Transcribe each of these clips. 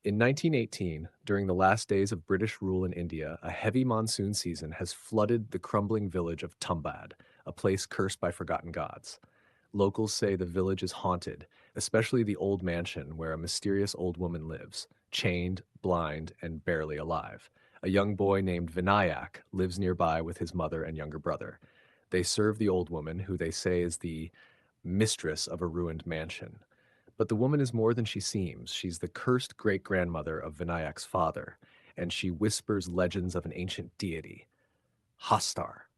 In 1918, during the last days of British rule in India, a heavy monsoon season has flooded the crumbling village of Tumbbad, a place cursed by forgotten gods. Locals say the village is haunted, especially the old mansion where a mysterious old woman lives, chained, blind, and barely alive. A young boy named Vinayak lives nearby with his mother and younger brother. They serve the old woman, who they say is the mistress of a ruined mansion. But the woman is more than she seems. She's the cursed great grandmother of Vinayak's father, and she whispers legends of an ancient deity, Hastar.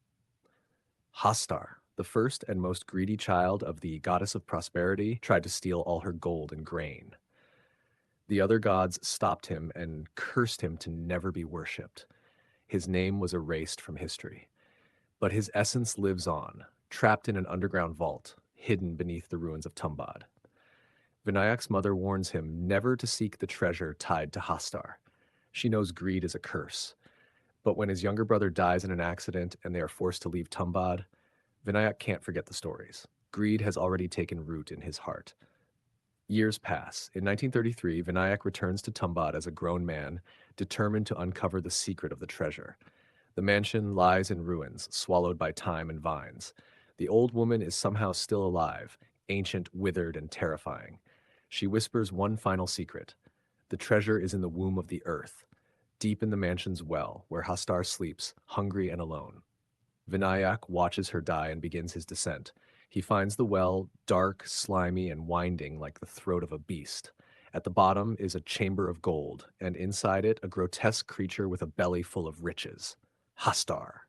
Hastar, the first and most greedy child of the goddess of prosperity, tried to steal all her gold and grain. The other gods stopped him and cursed him to never be worshipped. His name was erased from history, but his essence lives on, trapped in an underground vault, hidden beneath the ruins of Tumbbad. Vinayak's mother warns him never to seek the treasure tied to Hastar. She knows greed is a curse, but when his younger brother dies in an accident and they are forced to leave Tumbbad, Vinayak can't forget the stories. Greed has already taken root in his heart. Years pass. In 1933, Vinayak returns to Tumbbad as a grown man, determined to uncover the secret of the treasure. The mansion lies in ruins, swallowed by time and vines. The old woman is somehow still alive, ancient, withered, and terrifying. She whispers one final secret. The treasure is in the womb of the earth, deep in the mansion's well, where Hastar sleeps, hungry and alone. Vinayak watches her die and begins his descent. He finds the well dark, slimy, and winding like the throat of a beast. At the bottom is a chamber of gold, and inside it a grotesque creature with a belly full of riches. Hastar.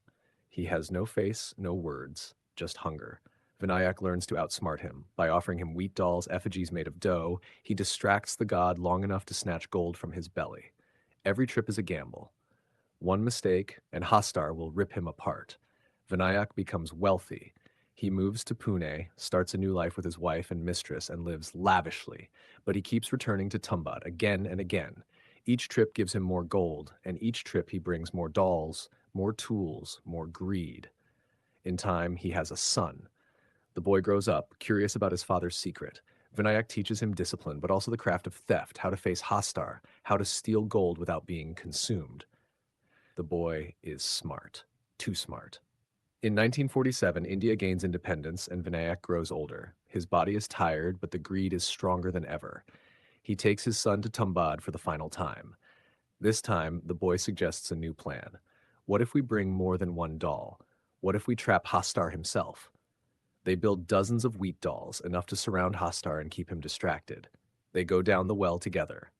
He has no face, no words, just hunger. Vinayak learns to outsmart him. By offering him wheat dolls, effigies made of dough, he distracts the god long enough to snatch gold from his belly. Every trip is a gamble. One mistake, and Hastar will rip him apart. Vinayak becomes wealthy. He moves to Pune, starts a new life with his wife and mistress, and lives lavishly. But he keeps returning to Tumbbad again and again. Each trip gives him more gold, and each trip he brings more dolls, more tools, more greed. In time, he has a son. The boy grows up, curious about his father's secret. Vinayak teaches him discipline, but also the craft of theft, how to face Hastar, how to steal gold without being consumed. The boy is smart, too smart. In 1947, India gains independence and Vinayak grows older. His body is tired, but the greed is stronger than ever. He takes his son to Tumbbad for the final time. This time, the boy suggests a new plan. What if we bring more than one doll? What if we trap Hastar himself? They build dozens of wheat dolls, enough to surround Hastar and keep him distracted. They go down the well together.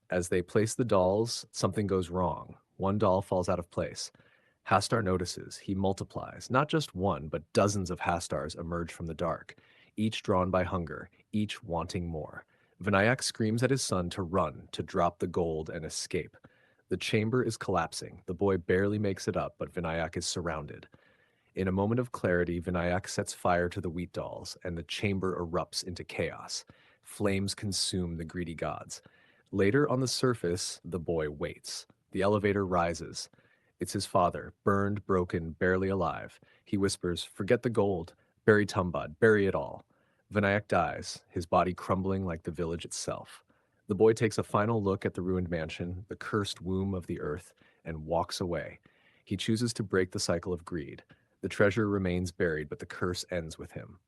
As they place the dolls, something goes wrong. One doll falls out of place. Hastar notices. He multiplies. Not just one, but dozens of Hastars emerge from the dark, each drawn by hunger, each wanting more. Vinayak screams at his son to run, to drop the gold and escape. The chamber is collapsing. The boy barely makes it up, but Vinayak is surrounded. In a moment of clarity, Vinayak sets fire to the wheat dolls, and the chamber erupts into chaos. Flames consume the greedy gods. Later on the surface, the boy waits. The elevator rises. It's his father, burned, broken, barely alive. He whispers, "Forget the gold. Bury Tumbbad. Bury it all." Vinayak dies, his body crumbling like the village itself. The boy takes a final look at the ruined mansion, the cursed womb of the earth, and walks away. He chooses to break the cycle of greed. The treasure remains buried, but the curse ends with him.